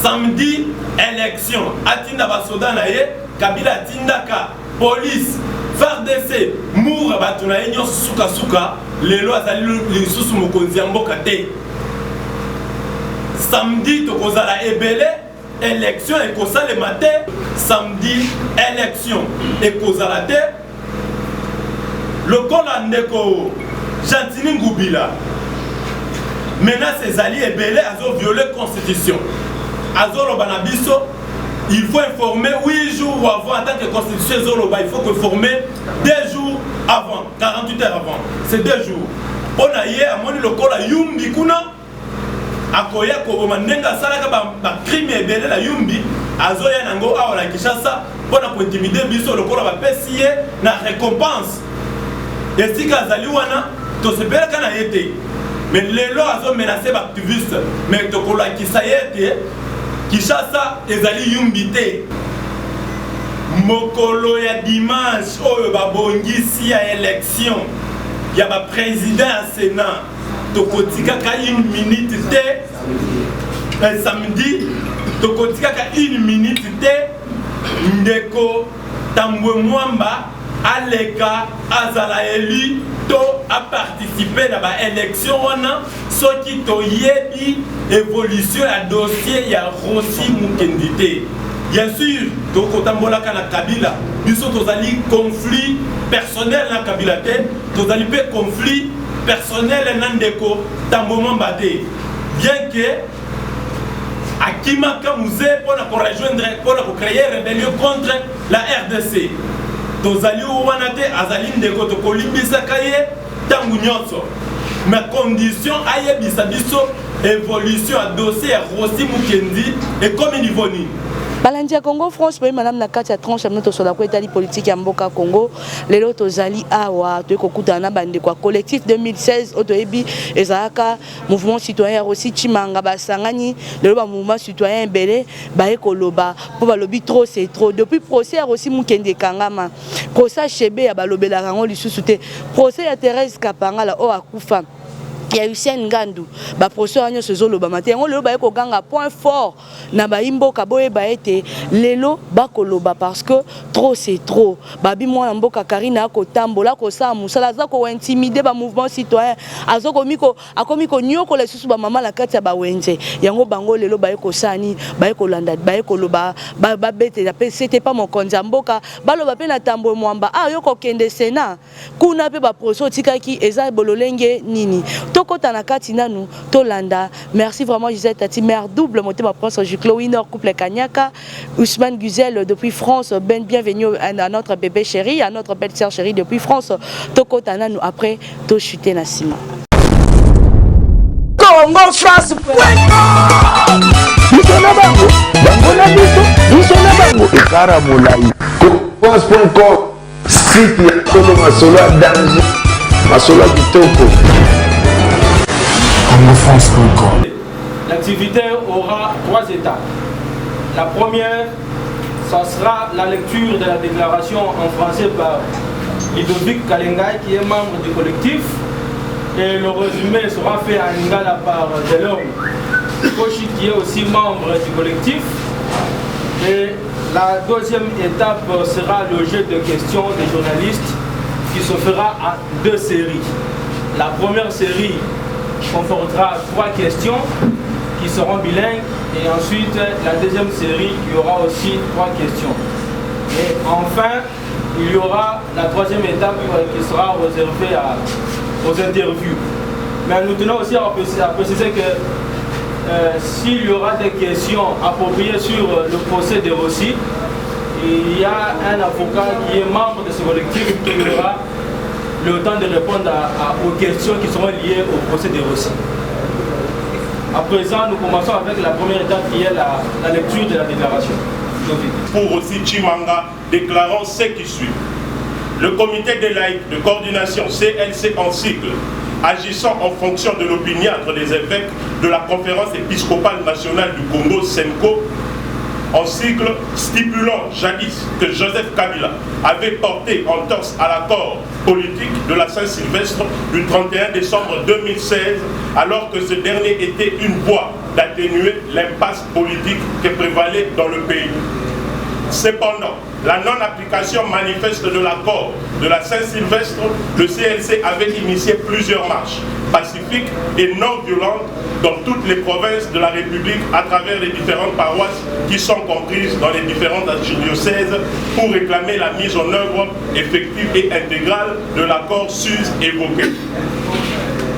Samedi, élection. Atinda basoda na ye, Kabila tindaka, police, FARDC, Moura batuna ye nyo suka suka, lelo azali lisusu mokonzi ya mboka te. Samedi tokozala ebele, élection ekosala matin. Samedi, élection ekozala te. Lokola ndeko Jantini Ngubila menace ezali ebele azo violer constitution. Azo loba na biso, il faut informer 8 jours avant en tant que constitution zoloba, il faut que former 2 jours avant, 48 heures avant. C'est 2 jours. On a hier amoni lokola Yumbi kuna akoya ko mandenga salaka ba crime ebele la Yumbi azo ya nango awala Kinshasa pona ko intimider biso lokola ba pesiye na récompense. Et si Kazali wana to sepela kana yete. Mais les lois ont menacé les activistes. Mais tokola kisayete Kinshasa ezali Yumbite. Mokolo ya dimanche oyo babongisi ya élection. Ya ba président à Sénat. Tokotika ka 1 minute te. Samedi tokotika ka 1 minute te. Ndeko Tambwe Mwamba Aleka azala élu to a participé dans l'élection ce qui to yebi évolution à dossier ya Rossi Mukendite. Bien sûr, to kotambola kana Kabila, biso tozali conflit personnel na Kabila te, tozali pe conflit personnel na ndeko Tambwe Mbate. Bien que Akima Kamouze pour rejoindre pour créer rébellion contre la RDC. Tozali ouwanate azali ndeko tokolimbisaka ye tangu nyonso. Mais condition ayebisa biso évolution à dossier ya Rossi Mukendi et comme niveau ni. Balandia Congo France pour madame na kati ya tranche amna sur la kwetali politique ya mboka Congo lelo tozali awa to kokutana bande kwa collectif 2016 otoyebi ezaka mouvement citoyen aussi Chimanga basangani lelo ba mouvement citoyen belé ba ekoloba po balobi trop c'est trop depuis procès aussi Mukende Kangama procès chebe ya balobela rango lisusu te procès ya Thérèse Kapanga la o akufa. Il y a Hussein Ngandou, ba professeur Agno Sezolo ba matin, on le ba eko ganga point fort na ba imbo kaboye ba été lelo ba koloba parce que trop c'est trop. Babi moi mboka Karina ko tambola ko sa musala za ko intimider ba mouvement citoyen azoko miko akomiko nyoko le susu ba mama la kati ya ba wenze. Yango bango lelo ba eko sani ba eko landa ba eko loba ba bete c'était pas mon konza mboka ba loba pe na tambo mwamba ah yoko kende Sénat kuna pe ba professeur tikaki eza bololenge nini. Kota na kati nanu tolanda. Merci vraiment Gisèle Tati mère double monté ma prince Juklo Winner couple Kanyaka Ousmane Guzel depuis France bienvenue à notre bébé chéri à notre belle sœur chérie depuis France tokota nanu après to chuter na sima Congo France Nisona bango bango na biso nisona bango ekara molai France.com site ya Congo masolo danger masolo kitoko L'activité aura 3 étapes. La première, ça sera la lecture de la déclaration en français par Ludovic Kalengai qui est membre du collectif et le résumé sera fait en lingala par Delorme Kochi qui est aussi membre du collectif. Et la deuxième étape sera le jeu de questions des journalistes qui se fera en 2 séries. La première série comportera 3 questions qui seront bilingues et ensuite la deuxième série qui aura aussi 3 questions. Et enfin, il y aura la 3e étape qui sera réservée aux interviews. Mais nous tenons aussi à préciser que s'il y aura des questions appropriées sur le procès de Rossi, il y a un avocat qui est membre de ce collectif qui aura le temps de répondre aux questions qui seront liées au procès de Rossi. À présent, nous commençons avec la première étape qui est la lecture de la déclaration. Pour Rossi Chimanga, déclarant ce qui suit. Le comité des laïcs de coordination CLC en cycle, agissant en fonction de l'opiniâtre des évêques de la conférence épiscopale nationale du Congo, SENCO, en cycle stipulant jadis que Joseph Kabila avait porté entorse à l'accord politique de la Saint-Sylvestre du 31 décembre 2016 alors que ce dernier était une voix d'atténuer l'impasse politique qui prévalait dans le pays. Cependant, la non-application manifeste de l'accord de la Saint-Sylvestre, le CLC avait initié plusieurs marches pacifiques et non violentes dans toutes les provinces de la République à travers les différentes paroisses qui sont comprises dans les différentes archidiocèses pour réclamer la mise en œuvre effective et intégrale de l'accord SUS évoqué.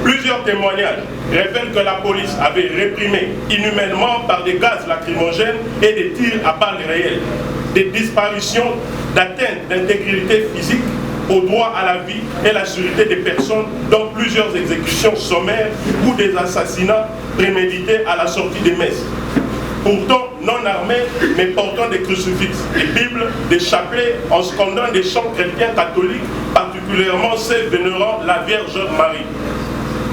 Plusieurs témoignages révèlent que la police avait réprimé inhumainement par des gaz lacrymogènes et des tirs à balles réelles, des disparitions, d'atteintes d'intégrité physique au droit à la vie et la sécurité des personnes, dont plusieurs exécutions sommaires ou des assassinats prémédités à la sortie des messes. Pourtant non armés, mais portant des crucifixes, des bibles, des chapelets, en scandant des chants chrétiens catholiques, particulièrement celles vénérant la Vierge Marie.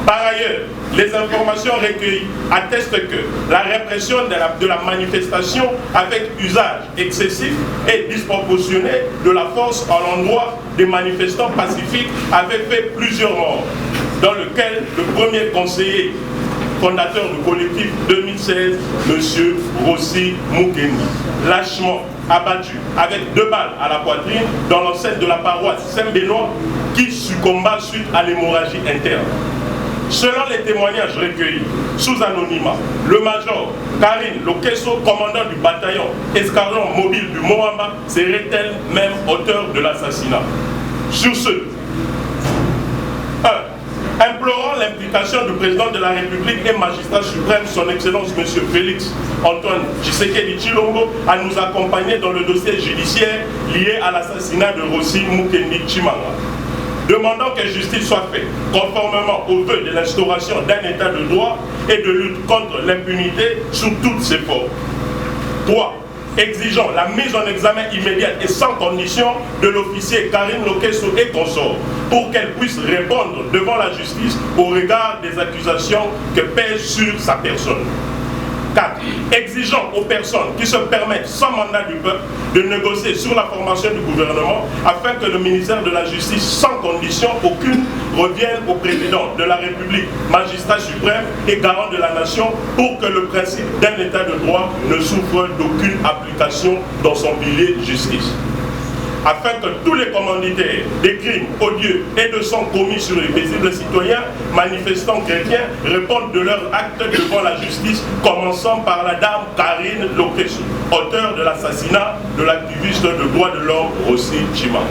Par ailleurs, les informations recueillies attestent que la répression de la manifestation avec usage excessif et disproportionné de la force à l'endroit des manifestants pacifiques avait fait plusieurs morts, dans lequel le premier conseiller fondateur du collectif 2016, M. Rossi Mukendi, lâchement abattu avec 2 balles à la poitrine dans l'enceinte de la paroisse Saint-Benoît qui succomba suite à l'hémorragie interne. Selon les témoignages recueillis sous anonymat, le major Karine Lokeso, commandant du bataillon escadron mobile du Moamba, serait elle-même auteur de l'assassinat. Sur ce, 1. Implorant l'implication du président de la République et magistrat suprême, son Excellence M. Félix Antoine Tshisekedi Tshilombo, à nous accompagner dans le dossier judiciaire lié à l'assassinat de Rossi Mukendi Tshimanga. Demandant que justice soit faite, conformément aux vœux de l'instauration d'un état de droit et de lutte contre l'impunité sous toutes ses formes. 3. Exigeant la mise en examen immédiate et sans condition de l'officier Karine Lokeso et consort pour qu'elle puisse répondre devant la justice au regard des accusations que pèsent sur sa personne. 4. Exigeant aux personnes qui se permettent sans mandat du peuple de négocier sur la formation du gouvernement afin que le ministère de la Justice, sans condition aucune, revienne au président de la République, magistrat suprême et garant de la nation pour que le principe d'un état de droit ne souffre d'aucune application dans son pilier justice. Afin que tous les commanditaires des crimes odieux et de sang commis sur les paisibles citoyens, manifestants chrétiens, répondent de leurs actes devant la justice, commençant par la dame Karine Lokeso, auteure de l'assassinat de l'activiste de droits de l'homme Rossi Tshimanga.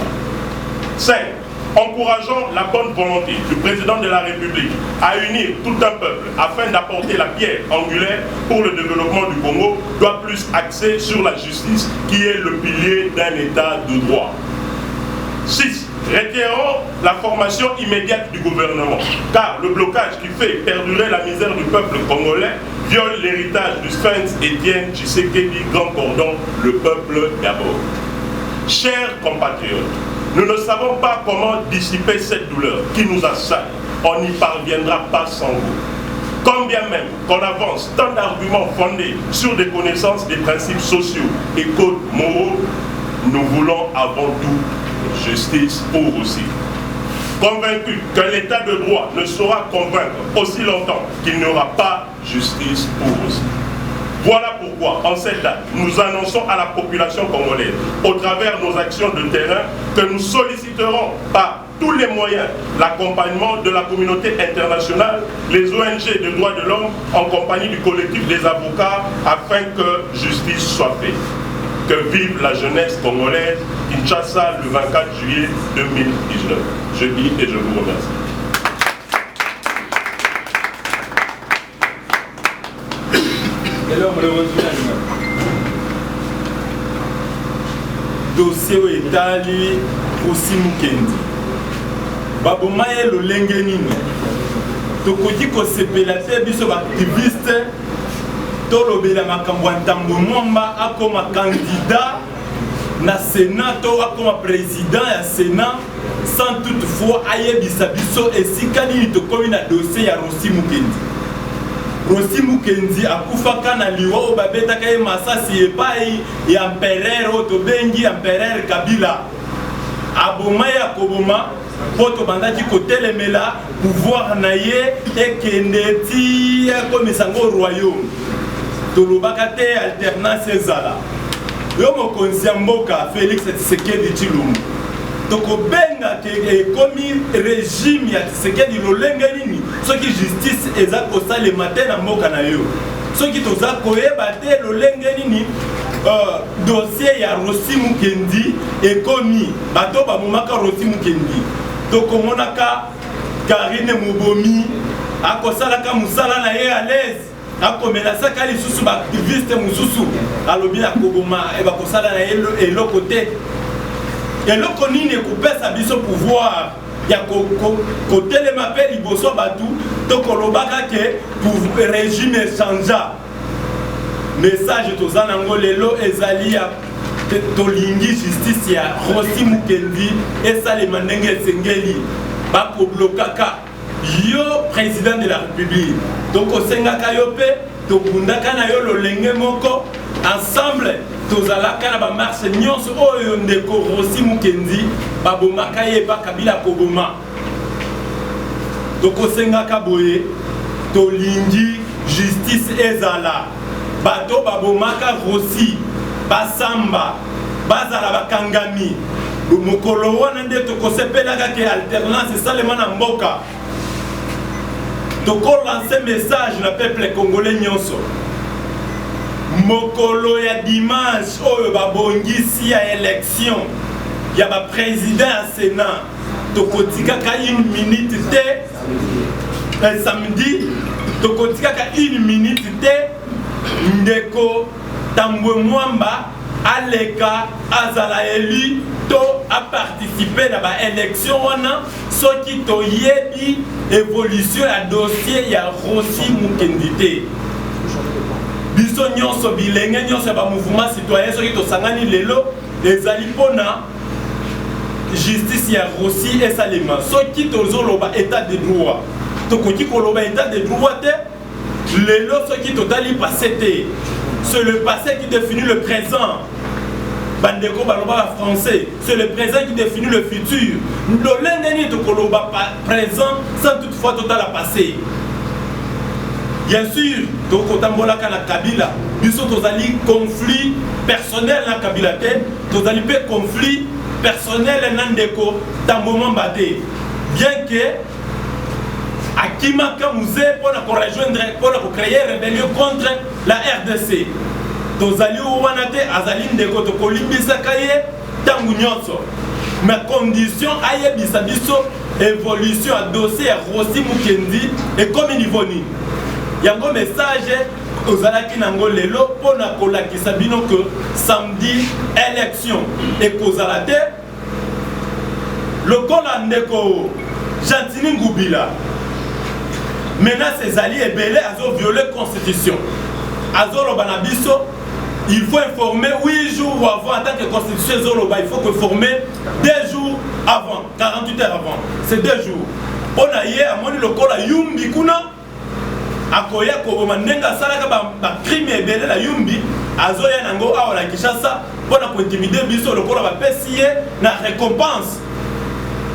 5. Encourageant la bonne volonté du président de la République à unir tout un peuple afin d'apporter la pierre angulaire pour le développement du Congo, doit plus axer sur la justice qui est le pilier d'un état de droit. 6. Retirons la formation immédiate du gouvernement, car le blocage qui fait perdurer la misère du peuple congolais viole l'héritage du sphinx Étienne Tshisekedi, grand cordon, le peuple d'abord. Chers compatriotes, nous ne savons pas comment dissiper cette douleur qui nous assaille. On n'y parviendra pas sans vous. Quand bien même qu'on avance tant d'arguments fondés sur des connaissances des principes sociaux et codes moraux, nous voulons avant tout justice pour aussi. Convaincus que l'état de droit ne saura convaincre aussi longtemps qu'il n'y aura pas justice pour aussi. Voilà pourquoi, en cette date, nous annonçons à la population congolaise, au travers nos actions de terrain, que nous solliciterons par tous les moyens l'accompagnement de la communauté internationale, les ONG de droits de l'homme, en compagnie du collectif des avocats, afin que justice soit faite. Que vive la jeunesse congolaise, Kinshasa, le 24 juillet 2019. Je dis et je vous remercie. dossier oyo etali Rossi Mukendi baboma ye lolenge nini tokoki kosepela te biso baaktiviste tolobela makambo ya ntambo mwamba akoma candidat na sénat to akoma président ya sénat sans toutefois ayebisa biso esika nini tokomi na dossier ya Rossi Mukendi. Rossi Mukendi akufaka na liwa oyo babetaka ye masasi epai ya empereur oyo tobengi empereur Kabila. Aboma ye akoboma pour te bandaki côté les mela pouvoir naie et kendeti comme sango royaume to lobakate alternance ezala yo mokonzi ya mboka Félix Tshisekedi Tshilombo toko benga ke komi régime ya Tshisekedi lolenge nini soki justice eza kosala matin na mboka na yo soki toza koyeba te lolenge nini dossier ya Rossi Mukendi ekomi bato bamomaka Rossi Mukendi tokomonaka Karine Mubomi akosalaka musala na ye à l'aise akomenasaka lisusu baactiviste mosusu alobi akoboma bakosala na ye eloko te eloko nini ekopesa biso pouvoir ya kotelema mpe liboso batu tokolobaka ke régime echangea message toza nango lelo ezali ya tolingi justice ya Rossi Mukendi esalema ndenge esengeli bakoblokaka yo président de la République tokosengaka yo mpe tobundaka na yo lolenge moko ensemble tozalaka na bamarche nyonso oyo ndeko Rossi Mukendi babomaka ye pa Kabila koboma tokosengaka boye tolingi justice ezala bato babomaka Rossi basamba bazala bakangami mokolo wana nde tokosepelaka ke alternance esalema na mboka tokolancer message na peuple congolais nyonso mokolo ya dimanche oyo babongisi ya élection ya ba président ya Sénat tokotikaka 1 minute te samedi tokotikaka 1 minute te ndeko Tambwe Mwamba aleka azala élu to a participé na ba élection wana soki to yebi évolution ya dossier ya Rossi Mukendi te biso nyonso bilenge nyonso ba mouvement citoyen soki to sangani lelo ezali pona justice ya Rossi esalema soki tozoloba état de droit tokoki koloba état de droit te lelo soki totali passé te c'est le passé qui définit le présent. Bandeko baloba français, c'est le présent qui définit le futur. Le l'ennemi de koloba présent sans toutefois total à passer. Bien sûr, tokotambola kana Kabila, biso tozali conflit personnel na Kabila te, tozali pe conflit personnel na ndeko Tambwe Mbate. Bien que Akimaka Mouze pour rejoindre, pour créer rébellion contre la RDC. Tozali ouanate azali ndeko tokolimbisaka ye tangu nyonso. Mais condition ayebisa biso évolution à dossier ya Rossi Mukendi et comme niveau ni. Yango message ozalaki nango lelo pona kolakisa bino que samedi élection et kozala te lokola ndeko Gentini Ngubila. Menace ezali ebele azo violer constitution. Azo lobana biso il faut informer 8 jours avant en tant que constitution zoloba il faut que former 2 jours avant 48 heures avant c'est 2 jours. On a hier amoni lokola yumbi kuna akoya koboma ndenga salaka ba crime ebele la yumbi azo ya nango awa la Kinshasa pona ko intimider biso lokola ba pesiye na récompense.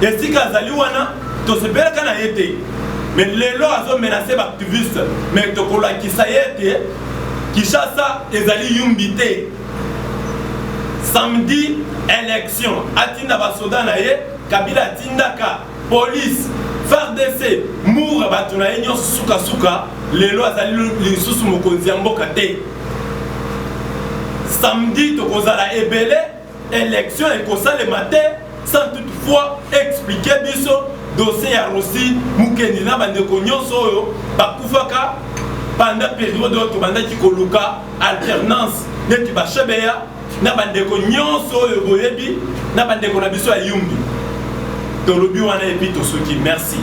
Esika azali wana to sepela kana yete. Mais les lois ont menacé les activistes. Mais tokola kisayete, Kinshasa ezali yumbite. Samedi élection. Atinda basoda na ye, Kabila tindaka, police, FARDC, moura batuna ye nyonso suka suka. Les lois azali lisusu mokonzi ya mboka te. Samedi tokozala ebele, élection ekosala le matin sans toutefois expliquer biso dossier ya Rossi Mukendi na bandeko nyonso oyo bakufaka pendant période oyo tobandaki koluka alternance neti bashebeya na bandeko nyonso oyo boyebi na bandeko na biso ya yumbi tolobi wana epi tosoki merci.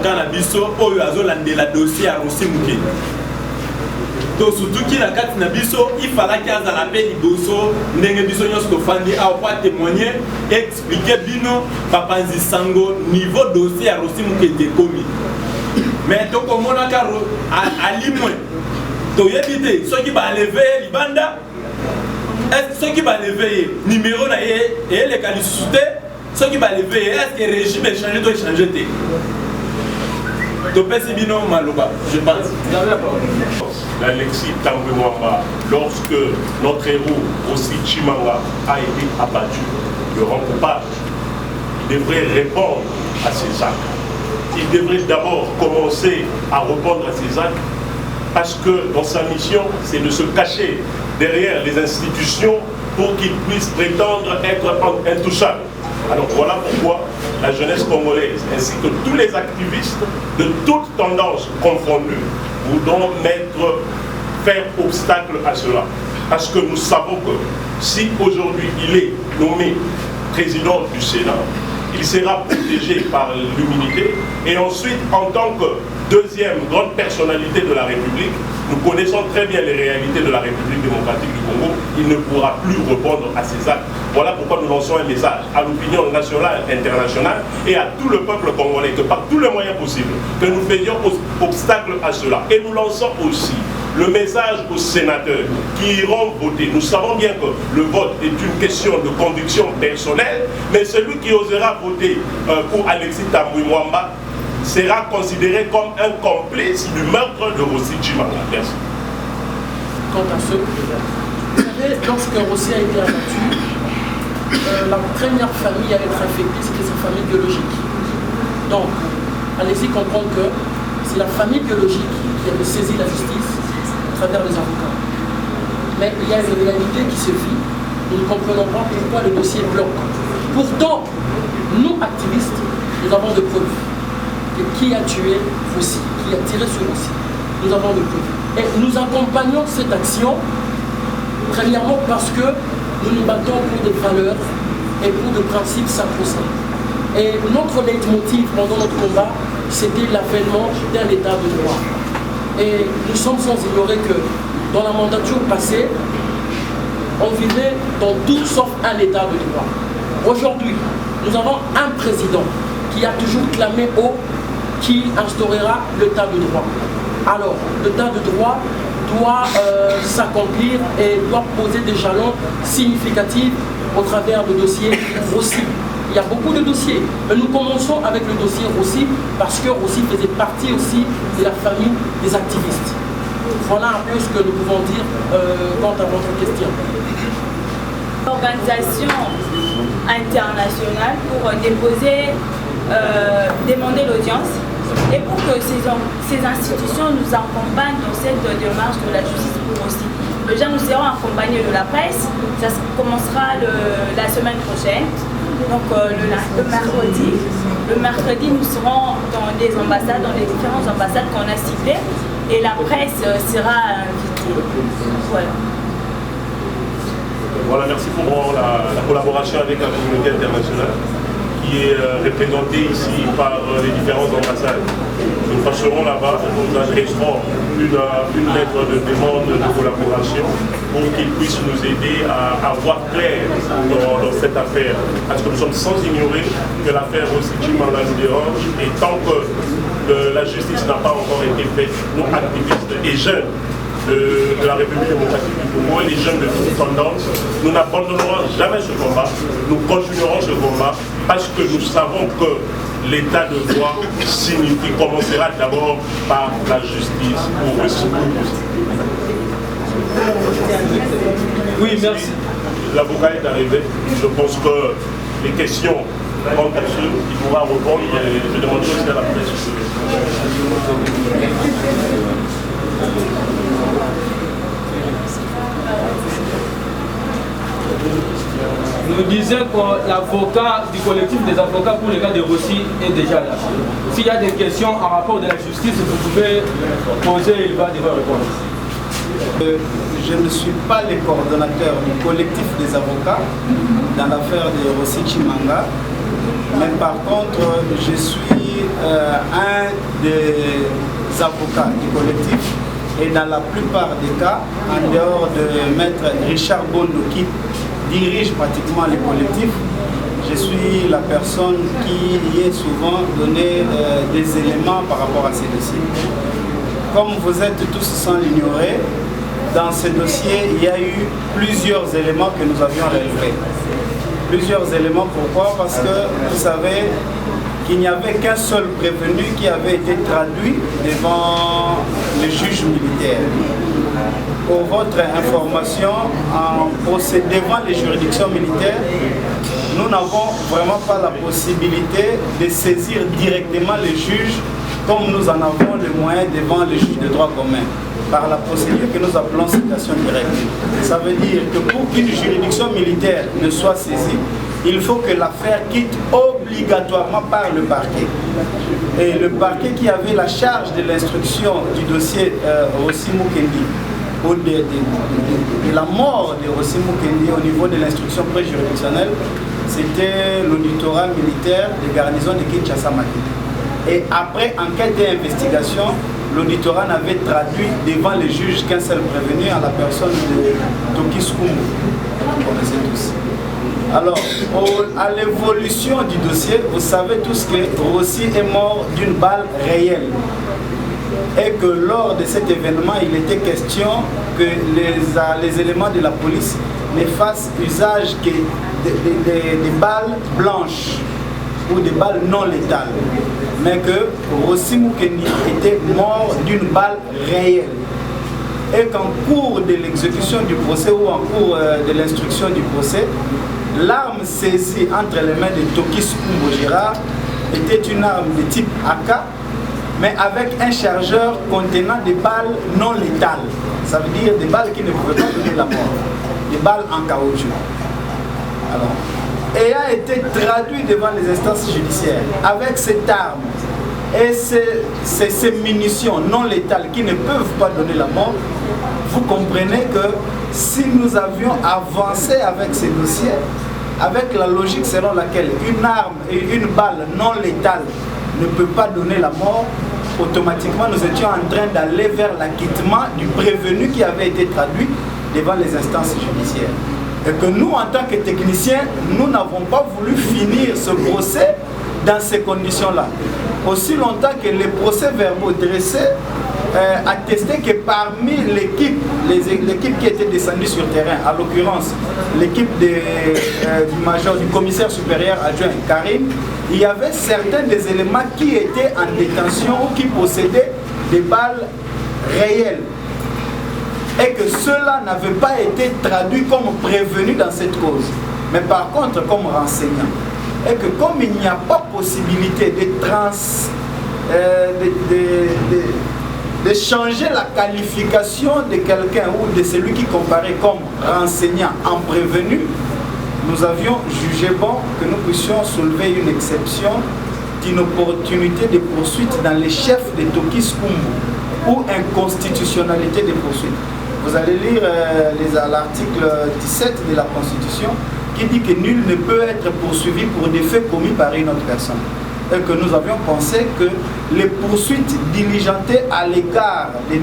Kana biso oyo azolandela dossier ya Rossi Mukendi to surtout qui la carte na biso il fallait qu'il y ait la paix liboso ndenge biso nyonso to fandi a pas témoigner expliquer bino papa Nzisango niveau dossier à Rossi Mukendi komi mais to komona karo ali moins to yebite ceux qui va lever libanda est-ce que ceux qui vont lever numéro et les qualités, ceux qui vont lever, est-ce que le régime est changé, doit changer? Je pense. L'Alexis Tambwe Mwamba, lorsque notre héros aussi Chimanga a été abattu, le rend coupable, il devrait répondre à ses actes. Il devrait d'abord commencer à répondre à ses actes, parce que dans sa mission, c'est de se cacher derrière les institutions pour qu'il puisse prétendre être intouchable. Alors voilà pourquoi la jeunesse congolaise ainsi que tous les activistes de toutes tendances confondues voudront faire obstacle à cela. Parce que nous savons que si aujourd'hui il est nommé président du Sénat, il sera protégé par l'humilité et ensuite en tant que deuxième grande personnalité de la République, nous connaissons très bien les réalités de la République démocratique du Congo, il ne pourra plus répondre à ses actes. Voilà pourquoi nous lançons un message à l'opinion nationale, internationale et à tout le peuple congolais, que par tous les moyens possibles, que nous faisions obstacle à cela. Et nous lançons aussi le message aux sénateurs qui iront voter. Nous savons bien que le vote est une question de conviction personnelle, mais celui qui osera voter pour Alexis Tambwe Mwamba sera considéré comme un complice du meurtre de Rossi Chimanga. Merci. Quant à ce, vous savez, lorsque Rossi a été abattu, la première famille à être affectée, c'était sa famille biologique. Donc, allez-y comprendre que c'est la famille biologique qui avait saisi la justice à travers les avocats. Mais il y a une réalité qui se vit. Nous ne comprenons pas pourquoi le dossier bloque. Pourtant, nous, activistes, nous avons des preuves. Et qui a tué Rossi, qui a tiré sur Rossi. Nous avons des preuves. Et nous accompagnons cette action, premièrement parce que nous nous battons pour des valeurs et pour des principes sacro-saints. Et notre leitmotiv pendant notre combat, c'était l'avènement d'un état de droit. Et nous sommes sans ignorer que dans la mandature passée, on vivait dans tout sauf un état de droit. Aujourd'hui, nous avons un président qui a toujours clamé haut qui instaurera l'état de droit. Alors, l'état de droit doit s'accomplir et doit poser des jalons significatifs au travers du dossier Rossi. Il y a beaucoup de dossiers, mais nous commençons avec le dossier Rossi parce que Rossi faisait partie aussi de la famille des activistes. Voilà un peu ce que nous pouvons dire quant à votre question. Organisation internationale pour demander l'audience et pour que ces institutions nous accompagnent dans cette démarche de la justice pour Rossi. Déjà, nous serons accompagnés de la presse. Ça commencera la semaine prochaine, donc le mercredi, nous serons dans les ambassades, dans les différentes ambassades qu'on a citées, et la presse sera invitée. Voilà. Voilà, merci pour la collaboration avec la communauté internationale qui est représentée ici par les différentes ambassades. Nous passerons là-bas, nous adresserons une lettre de demande de collaboration pour qu'ils puissent nous aider à voir clair dans cette affaire. Parce que nous sommes sans ignorer que l'affaire Rossi Chimanga nous dérange et tant que la justice n'a pas encore été faite, nous activistes et jeunes de la République démocratique du Congo et les jeunes de toutes tendances, nous n'abandonnerons jamais ce combat, nous continuerons ce combat parce que nous savons que l'état de droit commencera d'abord par la justice pour Rossi. Oui, merci. L'avocat est arrivé, je pense que les questions quant à ceux qui pourra répondre, je demande aussi à la presse. Nous disons que l'avocat du collectif des avocats pour le cas de Rossi est déjà là. S'il y a des questions en rapport de la justice, vous pouvez poser, il va devoir répondre. Je ne suis pas le coordonnateur du collectif des avocats dans l'affaire de Rossi Chimanga, mais par contre, je suis un des avocats du collectif et dans la plupart des cas, en dehors de maître Richard Bondo qui dirige pratiquement les collectifs, je suis la personne qui y est souvent donné des éléments par rapport à ces dossiers. Comme vous êtes tous sans l'ignorer, dans ce dossier, il y a eu plusieurs éléments que nous avions relevés. Plusieurs éléments, pourquoi? Parce que vous savez qu'il n'y avait qu'un seul prévenu qui avait été traduit devant le juge militaire. Pour votre information, en procès devant les juridictions militaires, nous n'avons vraiment pas la possibilité de saisir directement les juges comme nous en avons le moyen devant les juges de droit commun, par la procédure que nous appelons citation directe. Ça veut dire que pour qu'une juridiction militaire ne soit saisie, il faut que l'affaire quitte obligatoirement par le parquet. Et le parquet qui avait la charge de l'instruction du dossier Rossi Mukendi, de la mort de Rossi Mukendi au niveau de l'instruction préjuridictionnelle, c'était l'auditorat militaire de garnison de Kinshasa-Makili. Et après enquête et investigation, l'auditorat n'avait traduit devant les juges qu'un seul prévenu à la personne de Tokis Kumbu. Vous connaissez tous. Alors, à l'évolution du dossier, vous savez tous que Rossi est mort d'une balle réelle. Et que lors de cet événement, il était question que les éléments de la police ne fassent usage que des balles blanches ou des balles non létales. Mais que Rossi Mukendi était mort d'une balle réelle. Et qu'en cours de l'exécution du procès ou en cours de l'instruction du procès, l'arme saisie entre les mains de Tokis Kumbu Gérard était une arme de type AK, mais avec un chargeur contenant des balles non létales. Ça veut dire des balles qui ne pouvaient pas donner la mort. Des balles en caoutchouc. Alors, et a été traduit devant les instances judiciaires avec cette arme et ces munitions non létales qui ne peuvent pas donner la mort. Vous comprenez que si nous avions avancé avec ces dossiers, avec la logique selon laquelle une arme et une balle non létale ne peut pas donner la mort, automatiquement nous étions en train d'aller vers l'acquittement du prévenu qui avait été traduit devant les instances judiciaires. Et que nous, en tant que techniciens, nous n'avons pas voulu finir ce procès dans ces conditions-là. Aussi longtemps que les procès-verbaux dressés attestaient que parmi l'équipe qui était descendue sur terrain, à l'occurrence l'équipe du major, du commissaire supérieur adjoint Karim, il y avait certains des éléments qui étaient en détention ou qui possédaient des balles réelles. Et que cela n'avait pas été traduit comme prévenu dans cette cause, mais par contre comme renseignant. Et que comme il n'y a pas possibilité de changer la qualification de quelqu'un ou de celui qui comparait comme renseignant en prévenu, nous avions jugé bon que nous puissions soulever une exception d'une opportunité de poursuite dans les chefs de Tokis Kumbu ou inconstitutionnalité des poursuites. Vous allez lire l'article 17 de la Constitution qui dit que nul ne peut être poursuivi pour des faits commis par une autre personne. Et que nous avions pensé que les poursuites diligentées à l'égard de M.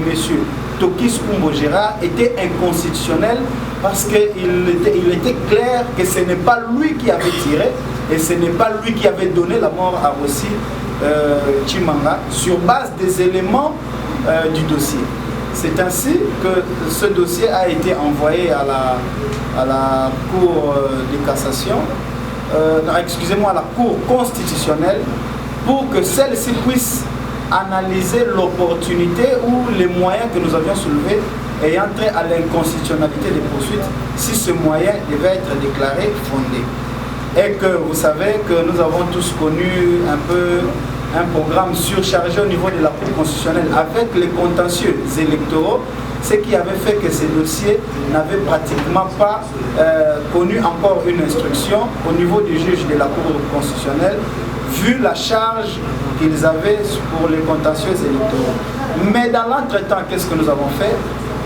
Tokis Kumbu Gérard étaient inconstitutionnelles parce qu'il était clair que ce n'est pas lui qui avait tiré et ce n'est pas lui qui avait donné la mort à Rossi Chimanga sur base des éléments du dossier. C'est ainsi que ce dossier a été envoyé à la Cour de cassation, excusez-moi, à la Cour constitutionnelle, pour que celle-ci puisse analyser l'opportunité ou les moyens que nous avions soulevés et entrer à l'inconstitutionnalité des poursuites si ce moyen devait être déclaré fondé. Et que vous savez que nous avons tous connu un peu un programme surchargé au niveau de la Cour constitutionnelle avec les contentieux électoraux, ce qui avait fait que ces dossiers n'avaient pratiquement pas connu encore une instruction au niveau du juge de la Cour constitutionnelle, vu la charge qu'ils avaient pour les contentieux électoraux. Mais dans l'entretemps, qu'est-ce que nous avons fait?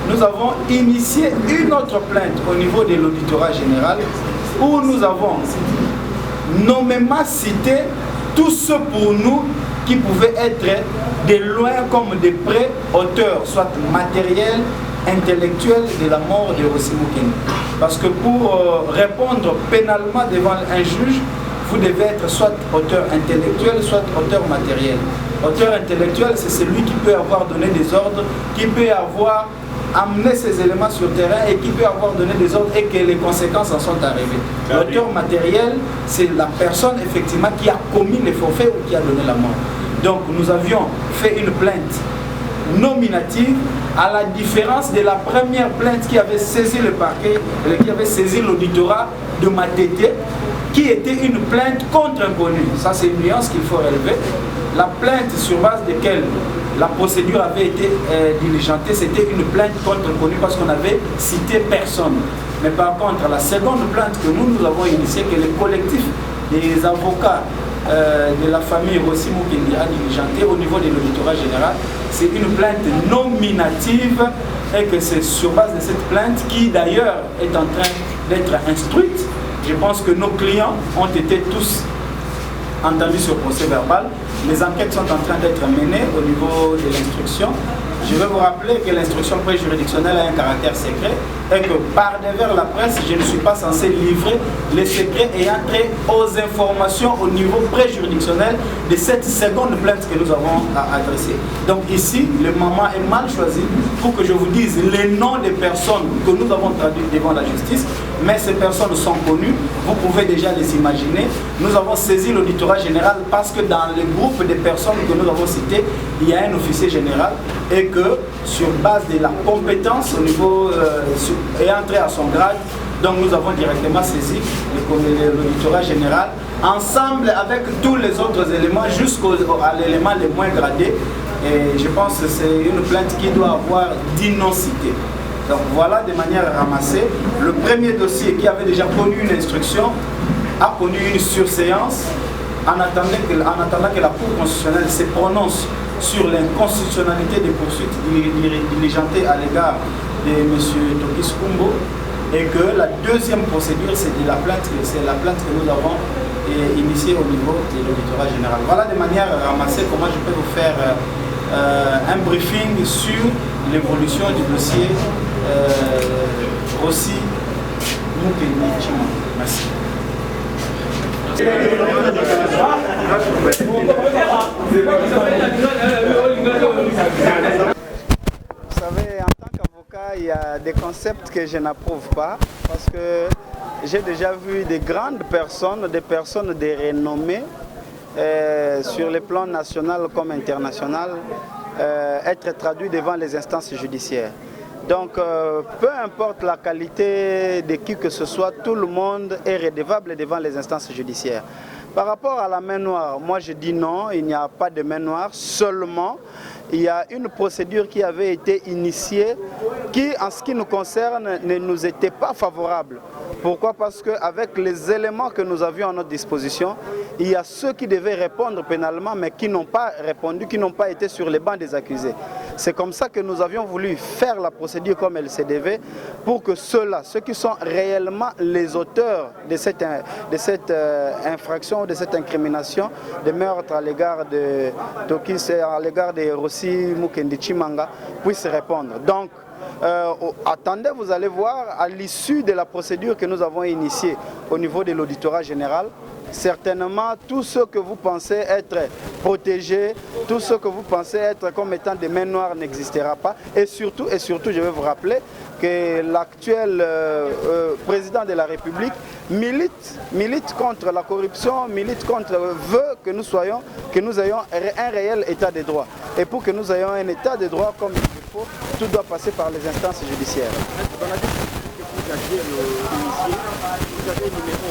Nous avons initié une autre plainte au niveau de l'auditorat général où nous avons nommément cité tous ceux pour nous qui pouvaient être de loin comme de près auteurs, soit matériels, intellectuels de la mort de Rossi Mukendi. Parce que pour répondre pénalement devant un juge, vous devez être soit auteur intellectuel, soit auteur matériel. Auteur intellectuel, c'est celui qui peut avoir donné des ordres, qui peut avoir amené ces éléments sur le terrain et qui peut avoir donné des ordres et que les conséquences en sont arrivées. L'auteur matériel, c'est la personne effectivement qui a commis les forfaits ou qui a donné la mort. Donc nous avions fait une plainte nominative, à la différence de la première plainte qui avait saisi le parquet, qui avait saisi l'auditorat de Matete, qui était une plainte contre un connu. Ça, c'est une nuance qu'il faut relever. La plainte sur base de laquelle la procédure avait été diligentée, c'était une plainte contre un connu parce qu'on avait cité personne. Mais par contre, la seconde plainte que nous avons initiée, que le collectif des avocats de la famille Rossi Mukendi a diligenté au niveau de l'auditorat général, c'est une plainte nominative et que c'est sur base de cette plainte qui d'ailleurs est en train d'être instruite. Je pense que nos clients ont été tous entendus sur procès verbal. Les enquêtes sont en train d'être menées au niveau de l'instruction. Je vais vous rappeler que l'instruction préjuridictionnelle a un caractère secret et que par devers la presse, je ne suis pas censé livrer les secrets ayant trait aux informations au niveau préjuridictionnel de cette seconde plainte que nous avons adressée. Donc ici, le moment est mal choisi pour que je vous dise les noms des personnes que nous avons traduites devant la justice, mais ces personnes sont connues, vous pouvez déjà les imaginer. Nous avons saisi l'auditorat général parce que dans le groupe des personnes que nous avons citées, il y a un officier général et que sur base de la compétence au niveau et entré à son grade, donc nous avons directement saisi l'auditorat général ensemble avec tous les autres éléments jusqu'à l'élément le moins gradé. Et je pense que c'est une plainte qui doit avoir d'innocité. Donc voilà, de manière ramassée, le premier dossier qui avait déjà connu une instruction a connu une surséance en attendant que la Cour constitutionnelle se prononce sur l'inconstitutionnalité des poursuites diligentées à l'égard de M. Tokis Kumbo et que la deuxième procédure c'est la plainte que nous avons initiée au niveau de l'auditorat général. Voilà de manière ramassée comment je peux vous faire un briefing sur l'évolution du dossier Rossi Mukendi Chima. Merci. Vous savez, en tant qu'avocat, il y a des concepts que je n'approuve pas parce que j'ai déjà vu des grandes personnes, des personnes de renommée sur le plan national comme international être traduits devant les instances judiciaires. Donc, peu importe la qualité de qui que ce soit, tout le monde est redevable devant les instances judiciaires. Par rapport à la main noire, moi je dis non, il n'y a pas de main noire, seulement il y a une procédure qui avait été initiée qui, en ce qui nous concerne, ne nous était pas favorable. Pourquoi? Parce qu'avec les éléments que nous avions à notre disposition, il y a ceux qui devaient répondre pénalement mais qui n'ont pas répondu, qui n'ont pas été sur les bancs des accusés. C'est comme ça que nous avions voulu faire la procédure comme elle se devait pour que ceux-là, ceux qui sont réellement les auteurs de cette infraction, de cette incrimination, de meurtre à l'égard de Tokis et à l'égard de Rossi Mukendi Chimanga, puissent répondre. Donc, attendez, vous allez voir, à l'issue de la procédure que nous avons initiée au niveau de l'auditorat général, certainement tout ce que vous pensez être protégé, tout ce que vous pensez être comme étant des mains noires n'existera pas. Et surtout, je vais vous rappeler que l'actuel président de la République milite contre la corruption, milite contre, veut que nous ayons un réel état de droit. Et pour que nous ayons un état de droit comme il faut, tout doit passer par les instances judiciaires. Dans la discussion que vous aviez initiée, vous avez le numéro.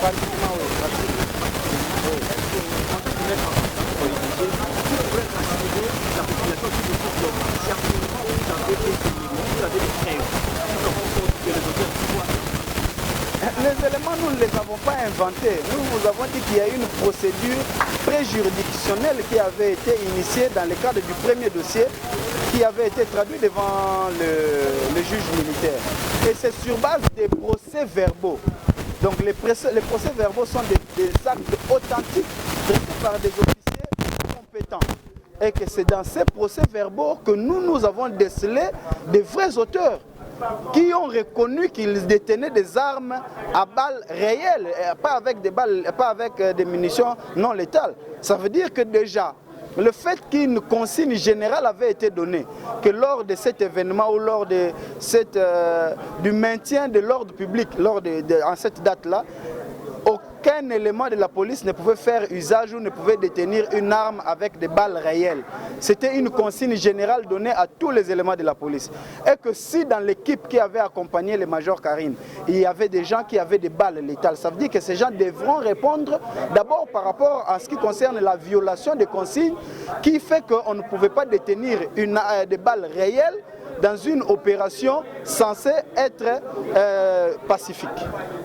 Pratiquement, oui. Est-ce que vous pensez que mettre en place pour les dossiers, vous pouvez rassurer la population qui vous dit que certainement vous avez des éléments, vous avez des preuves. Que les auteurs soient. Les éléments, nous ne les avons pas inventés. Nous vous avons dit qu'il y a une procédure préjuridictionnelle qui avait été initiée dans le cadre du premier dossier qui avait été traduit devant le juge militaire. Et c'est sur base des procès-verbaux. Donc les procès-verbaux sont des actes authentiques traités par des officiers compétents. Et que c'est dans ces procès-verbaux que nous avons décelé des vrais auteurs qui ont reconnu qu'ils détenaient des armes à balles réelles, pas avec des munitions non létales. Ça veut dire que déjà, Mais le fait qu'une consigne générale avait été donnée, que lors de cet événement ou lors de du maintien de l'ordre public, en cette date-là, aucun élément de la police ne pouvait faire usage ou ne pouvait détenir une arme avec des balles réelles. C'était une consigne générale donnée à tous les éléments de la police. Et que si dans l'équipe qui avait accompagné le major Karine, il y avait des gens qui avaient des balles létales, ça veut dire que ces gens devront répondre d'abord par rapport à ce qui concerne la violation des consignes, qui fait qu'on ne pouvait pas détenir des balles réelles dans une opération censée être pacifique.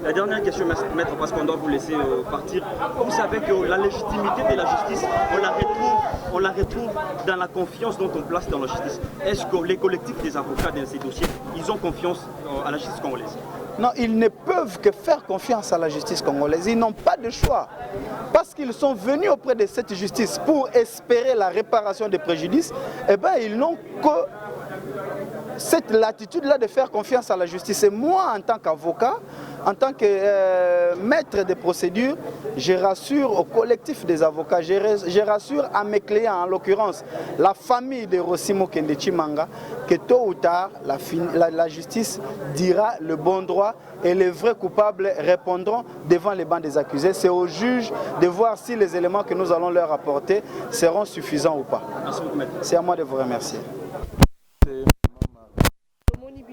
La dernière question, maître, parce qu'on doit vous laisser partir. Vous savez que la légitimité de la justice, on la retrouve dans la confiance dont on place dans la justice. Est-ce que les collectifs des avocats dans ces dossiers, ils ont confiance à la justice congolaise? Non, ils ne peuvent que faire confiance à la justice congolaise. Ils n'ont pas de choix. Parce qu'ils sont venus auprès de cette justice pour espérer la réparation des préjudices, eh bien, ils n'ont que cette latitude-là de faire confiance à la justice. Et moi, en tant qu'avocat, en tant que maître des procédures, je rassure au collectif des avocats, je rassure à mes clients, en l'occurrence la famille de Rossi Mukende Tshimanga, que tôt ou tard, la justice dira le bon droit et les vrais coupables répondront devant les bancs des accusés. C'est au juge de voir si les éléments que nous allons leur apporter seront suffisants ou pas. C'est à moi de vous remercier.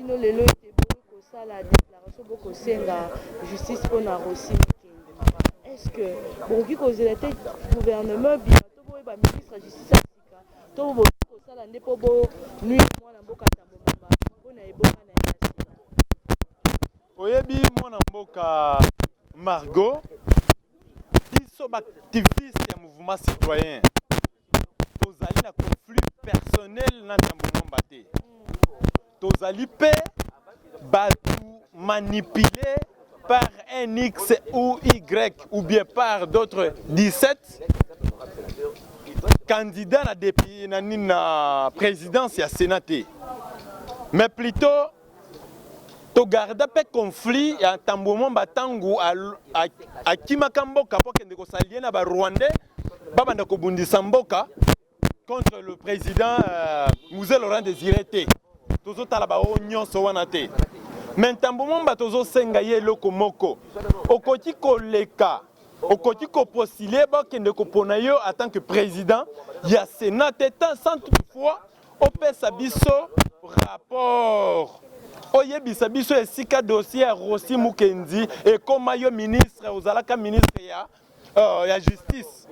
Lelo ete beaucoup ça la déclaration beaucoup senga justice pour na Rossi Mukende. Est-ce que boki kozela te gouvernement bien to boye ba ministre justice asika to boki kozala ndepo bo nuit mwana mboka tambo mamba pona ebonga na yasi. Oyebi mwana mboka Margot biso ba activiste ya mouvement citoyen tozali na conflit personnel na tambo mamba te. Tozali pe batu manipulé par un X ou Y ou bien par d'autres 17 candidats na présidence ya Sénat. Mais plutôt to garda pe conflit ya tambomo batangu a kimakamboka po kende ko salie na ba Rwandais babanda ko bundisa mboka contre le président Mouzé Laurent Désiré Té. Tozo talaba o nyonso wana te. Mentambo momba tozo senga ye loko moko. Okoti koleka, okoti ko postuler ba kende ko pona yo en tant que président, ya Sénat sans toutefois opesa biso rapport. Oyebisa biso esika dossier Rossi Mukende et comme yo ministre ozalaka ministre ya justice.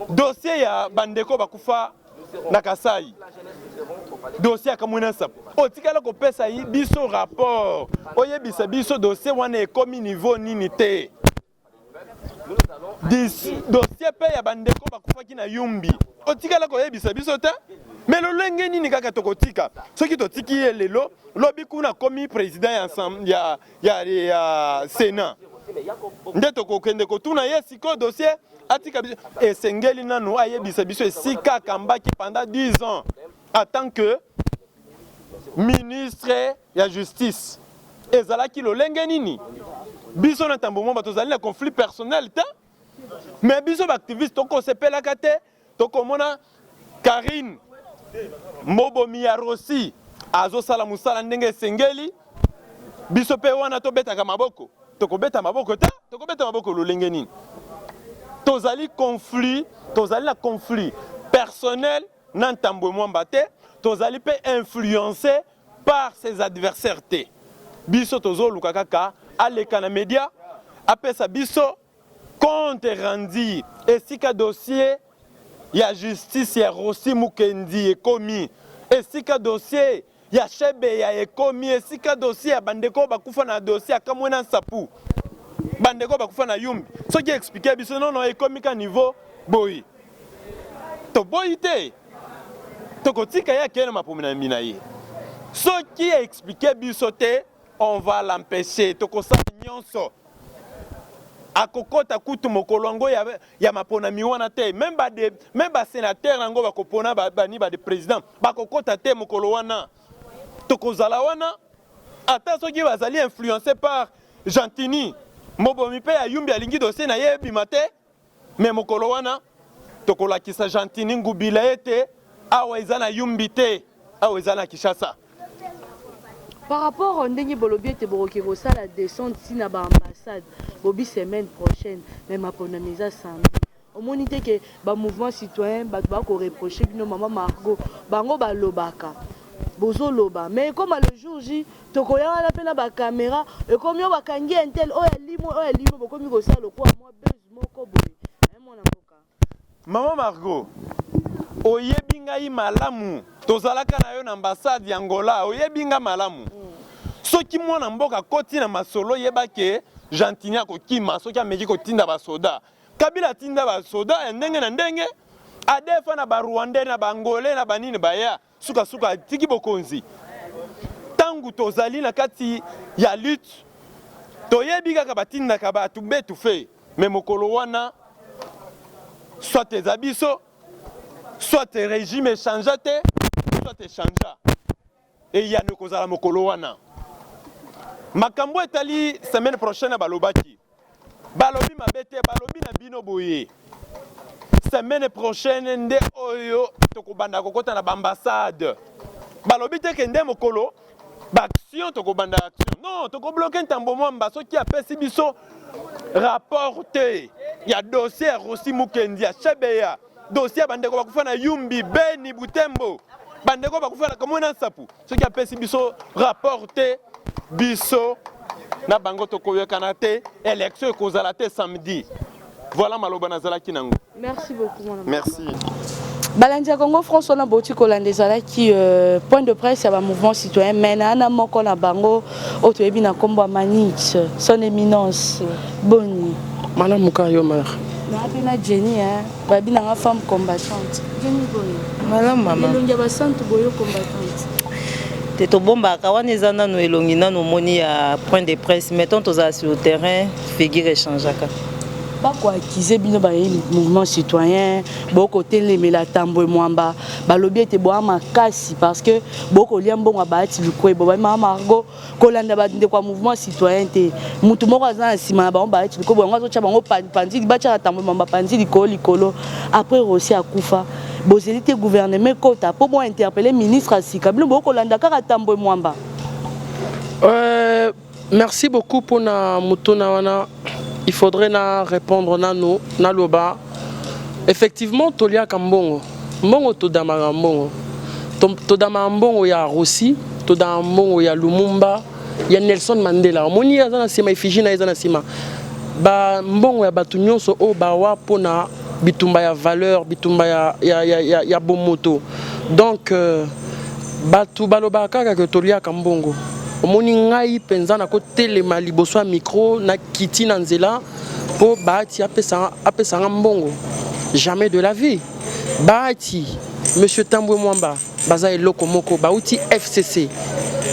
Dossier ya bandeko bakufa na Kasai. Dossier Kamwina Sap. Otikala ko pesa yi biso rapport. Oyebisa biso dossier wana ekomi niveau nini te. Dossier pe ya bandeko bakufaki na Yumbi. Otikala ko yebisa biso te. Mais le lenge nini kaka tokotika. Soki totiki lelo lobi kuna komi président ya Sénat. Nde tokokende ko tuna yesiko dossier atika biso esengeli nanu ayebisa biso esika kambaki pendant 10 ans en tant que ministre ya justice. Ezalaki lo lenge nini biso na tambo momba tozali na conflit personnel te. Mais biso ba activiste toko sepelaka te tokomona Karine Mobomi ya Rossi azo sala musala ndenge esengeli biso pe wana tobetaka maboko. Tokobeta maboko ta, tokobeta maboko lolenge nini. Tozali na conflit personnel nan tambo mwamba te, tozali pe influencé par ses adversaires te. Biso tozo luka kaka aleka na média apesa biso compte rendu esika dossier ya justice ya Rossi Mukende ekomi esika dossier ya Chebe ya ekomi esika dossier ya bandeko bakufa na dossier ya Kamwina Nsapu bandeko bakufa na Yumbi soki expliquer biso non ekomi ka niveau boyi to boyi te tokotika ya kena mapomina mina ye soki expliquer biso te on va l'empêcher tokosala nyonso akokota kutu mokolo ngo ya mapona miwana te même ba sénateur ngo bakopona bani ba de président bakokota te mokolo wana tokozala wana ata soki bazali influencé par Gentini Mobomi pe ya Yumbi alingi dossier na ye bimate mais mokolo wana tokolakisa Gentini Ngubila ete awa eza na Yumbi te, awa eza na Kinshasa. Par rapport à Ndenge Bolobi et Borokiro, ça la descente si na ba ambassade, Bobi semaine prochaine, même à Ponamisa samedi. Au moins idée que ba mouvement citoyen, ba ko reprocher bino maman Margot, bango ba lobaka. Bozo loba, mais comme le jour J, tokoya la pena ba caméra, et comme yo ba kangi intel, o limo, bokomi ko sa lo kwa moi buzz moko boy. Mon amboka. Maman Margot, oyebinga yi malamu, tozalaka na yo na ambassade ya Angola, oyebinga malamu. Soki mwana mboka koti na masolo yebake Gentini akokima soki ameki kotinda basoda. Kabila tinda basoda ndenge na ndenge adefa na ba Rwandais na ba Angolais na banini baya suka tiki bokonzi. Tangu tozali na kati ya lutte toyebi kaka batinda ka ba tubetu fe mais mokolo wana soit tes abiso soit tes régime changate soit tes changea et ya ne kozala mokolo wana. Makambo etali semaine prochaine balobaki. Balobi mabete balobi na bino boye. Semaine prochaine nde oyo tokobanda kokota na ambassade. Balobi te kende mokolo ba action tokobanda action. Non, tokobloquer ntambo mwamba soki apesi biso rapport te. Ya dossier Rossi Mukendi ya Chebeya. Dossier bandeko bakufa na Yumbi Beni Butembo. Bandeko bakufa na komona sapu. Soki apesi biso rapport te. Biso na bango tokoyekana te élection ekozala te samedi. Voilà maloba nazala kinango. Merci beaucoup mon ami. Merci. Balandia Congo France on a boti kolandezala qui point de presse ya ba mouvement citoyen mena na moko na bango otoyebi na kombo Manix son éminence Boni. Madame Mukayo Mar. Na pena Jenny hein, babi na femme combattante. Jenny Boni. Madame maman. Elongia ba sante boyo combattante. Teto bomba kawana ezana no elongi na no moni ya point de presse mettons tous sur le terrain figure échangeaka ba ko accuser bino ba mouvement citoyen boko telemela tambo mwamba balobi ete bo makasi parce que boko liambonga baati lukwebo ba mama Margot kolanda ba ndeko kwa mouvement citoyen te mutu moko azana sima na ba baati lukwebo ngazo cha bango panzi ba cha tambo mwamba panzi likolo après aussi akufa bozélité gouvernement kota pour moi interpeller ministre Asika bino boko landa kaka tambo mwamba. Merci beaucoup pour na mutuna wana. Il faudrait na répondre na loba. Effectivement, tolia kambongo. Mbongo todama mbongo. Todama mbongo ya Rossi, todama mbongo ya Lumumba, ya Nelson Mandela. Moni azana sima ifijina azana sima. Ba mbongo ya batu nyonso o bawa pona bitumba ya valeur, bitumba ya bomoto. Donc batu baloba kaka ke tolia kambongo. Omoni ngai penza na ko telema liboso micro na kiti na nzela po baati apesa mbongo. Jamais de la vie. Baati Monsieur Tambwe Mwamba baza eloko moko bauti FCC.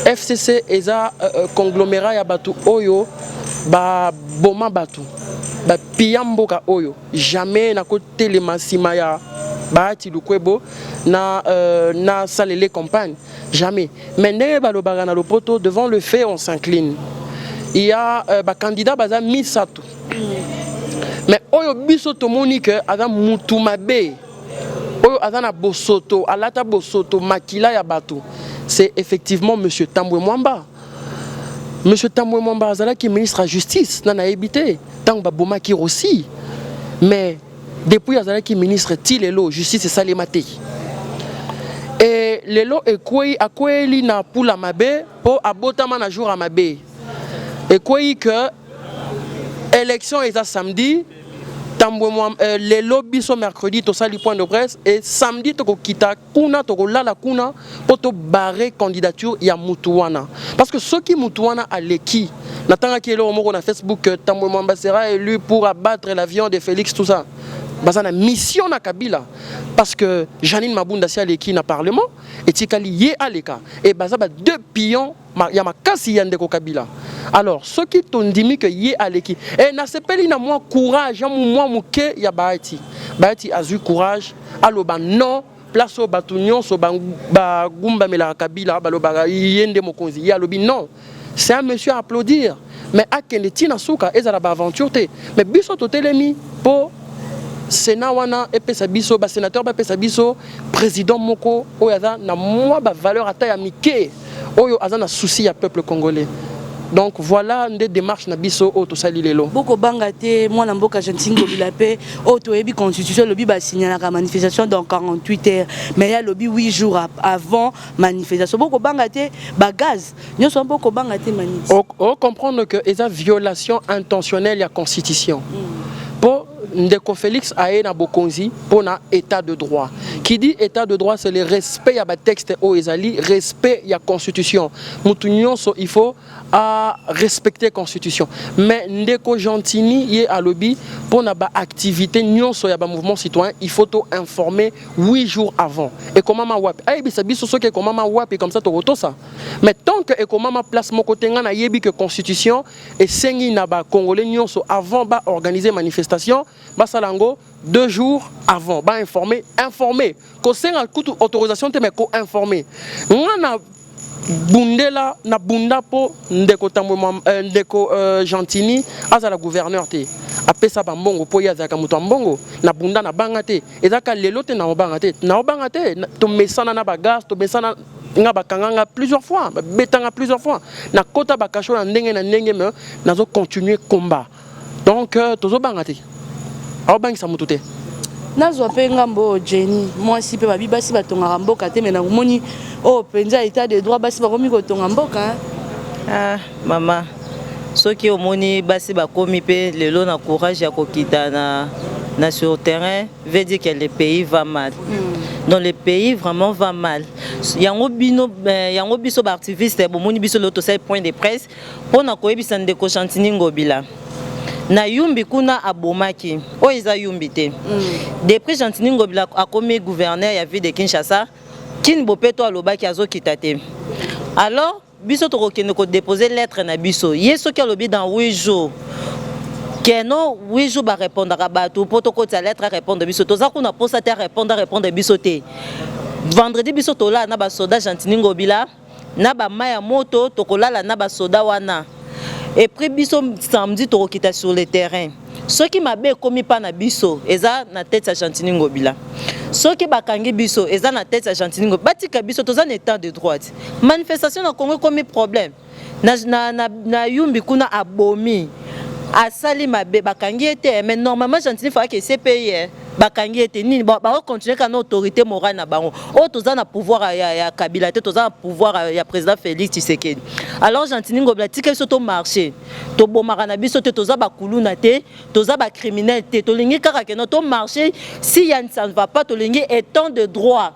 FCC eza conglomérat ya batu oyo ba boma batu. Ba piyamboka oyo jamais na ko telema sima ya baati lukwebo na salele campagne. Jamais. Mais na lopoto devant le fait on s'incline. Il y a candidat baza Misato. Mais oyo biso tomoni que ada mutu mabe. Oyo azana bosoto, alata bosoto makila ya bato. C'est effectivement monsieur Tambwe Mwamba. Monsieur Tambwe Mwamba azala qui ministre de la justice na ebité tant ba boma ki aussi. Mais depuis azala qui ministre Tilelo justice et salemate. Et lelo akweli na pula mabe po abotama na jour mabe. Et quoi que élection est à samedi, lelo biso mercredi to sali point de presse et samedi to kita kuna to lala kuna pour to barrer candidature ya mutuwana. Parce que ceux qui mutuwana a leki natanga ki elo moko na Facebook Tambwe Mwamba sera élu pour abattre l'avion de Félix tout ça. Bazana mission na Kabila parce que Janine Mabunda si aleki na parlement et tikali ye aleka et bazaba deux pions ya makasi yande ko Kabila. Alors ceux qui t'ont dit que ye aleki et na sepeli na moi courage ya moi muke ya Baati a eu courage aloba non place au batunion so ba gumba mela Kabila baloba yende mokonzi ya lobi non c'est un monsieur à applaudir mais akende tina suka ezala ba aventure te mais biso to telemi po Sénat wana epesa biso ba sénateur ba pesa biso président moko oyo aza na moi ba valeur ata ya mike oyo aza na souci ya peuple congolais. Donc voilà des démarches na biso au to sali lelo. Boko bangate moi na mboka Gentil Ngobila pe au to ebi constitution lobi ba signer la manifestation dans 48 heures mais ya lobi 8 jours avant manifestation. Boko bangate ba gaz. Nous sommes boko bangate manifestation. On comprendre que eza violation intentionnelle ya constitution. Pour Ndeko Félix aye na bokonzi pour na état de droit. Qui dit état de droit c'est le respect ya ba texte o ezali, respect ya constitution. Mutu nyonso il faut à respecter la constitution. Mais Ndeko Gentini yé à lobby pour na ba activité nyonso ya ba mouvement citoyen, il faut to informer 8 jours avant. Et comment ma wap ay bisa biso so ke comment ma wap et comme ça to roto ça. Mais tant que et comment ma place mon côté nga na yebi que constitution et sengi na ba congolais nyonso avant ba organiser manifestation, ba salango 2 jours avant ba informer ko senga kutu autorisation te mais ko informer. Ngana bundela na bunda po ndeko tambo ndeko Gentini azala gouverneur te apesa ba mbongo po yaza ka muto mbongo na bunda na banga te ezaka lelo te na obanga te to mesana na bagas to mesana nga bakanganga plusieurs fois betanga plusieurs fois na kota bakasho na ndenge me nazo continuer combat donc tozo banga te aobangi sa muto te nazwa pe ngambo Jenny moi si pe babi basi batonga mboka te mena moni oh penza état de droit basi bakomi ko tonga mboka ah mama soki omoni basi bakomi pe lelo na courage ya kokita na sur terrain veut dire que le pays va mal. Donc le pays vraiment va mal. Yango biso ba activiste bomoni biso loto sai point de presse pona ko ebisa Ndeko Gentini Ngobila. Na yumbi kuna abomaki o eza yumbi te depuis Gentini Ngobila akomi gouverneur ya ville de Kinshasa kin bopeto alobaki azokita te alors biso to kokende ko déposer lettre na biso yeso ki alobi dans 8 jours keno 8 jours ba répondre ka bato poto ko ta lettre répondre biso to za kuna posa te répondre biso te vendredi biso to la na ba soda Gentini Ngobila na ba maya moto to kolala na ba soda wana. Et puis biso samedi to kita sur le terrain. Ceux qui m'a bien commis pas na biso, eza na tête à Gentini Ngobila. Ceux qui bakangi biso, eza na tête à Gentini Ngobila. Batika biso toza na état de droit. Manifestation na Congo comme problème. Na yumbi kuna abomi. Asali mabe bakangi était mais normalement Gentini faut que CPI bakangi était ni ba continuer kana autorité morale na bango. O toza na pouvoir ya Kabila te toza na pouvoir ya président Félix Tshisekedi. Alors Gentini Ngobila tika biso to marché. To bomaka na biso te toza ba kuluna te, toza ba criminel te, to lingi kaka ke no to marché si ya ça ne va pas to lingi étant de droit.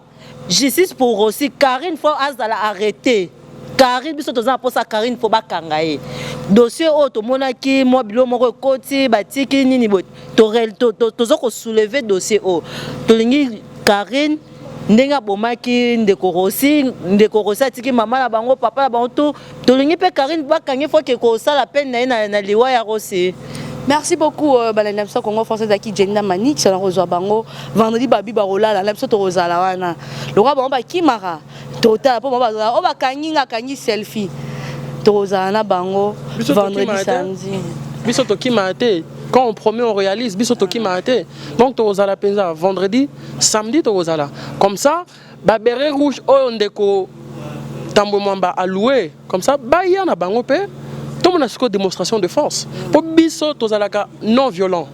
Justice pour aussi Karine faut azala arrêter. Karine biso toza pour ça Karine faut ba kangaye. Dossier auto monaki moi bilo moko koti batiki nini bot tozo ko soulever dossier o tolingi Karine ndenga bomaki Ndeko Rossi atiki mama na bango papa na bango to tolingi pe Karine bakangi faut que ko sala peine na liwa ya Rossi. Merci beaucoup Balanamsa Congo français daki Jenna Manix na rezo bango vendredi babi barola la lamso to rozala wana le roi bango ba kimara total po ba o ba kangi selfie Torozana bango vendredi samedi. Biso to kimate quand on promet on réalise biso to kimate. Donc Torozala penza vendredi samedi Torozala. Comme ça ba beret rouge o Ndeko Tambo Mwamba alloué comme ça ba ya na bango pe tout mon a démonstration de force. Pour biso tozalaka non violent.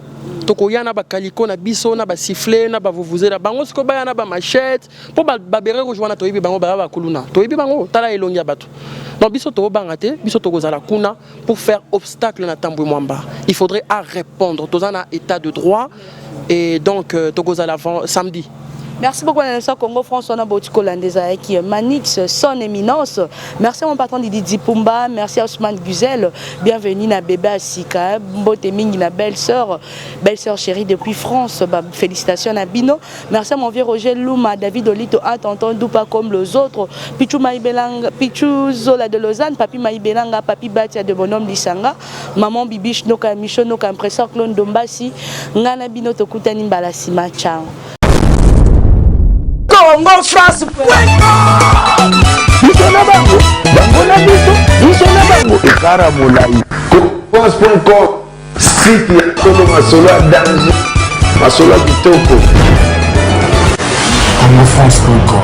Toko yana ba kaliko na biso na ba sifflet na ba vuvuze na bango siko ba yana ba machette pour ba beret rouge wana to yibi bango ba kuluna. To yibi bango tala elongi ya bato. Donc biso to bangate biso to kozala kuna pour faire obstacle na Tambo Mwamba. Il faudrait à répondre tozana état de droit et donc to kozala samedi. Merci beaucoup à Congo François Nabotiko Landesa qui Manix son éminence. Merci à mon patron Didi Pumba, merci à Ousmane Guzel. Bienvenue à Bébé Asika, Mbote Mingi na belle-sœur chérie depuis France. Félicitations à Bino. Merci à mon vieux Roger Louma, David Olito, Tonton pas comme les autres. Pichou Maïbelanga, Pichou Zola de Lausanne, Papi Maïbelanga, Papi Batia de Bonhomme Lissanga, Maman Bibiche Noka Micho Noka Impresseur Clone Dombasi, Ngana Bino Tokutani Mbalasima. Ciao. Congo France Misona bango na biso Misona bango ekara molai France.com site ya solo masolo danger masolo ya kitoko Congo France.com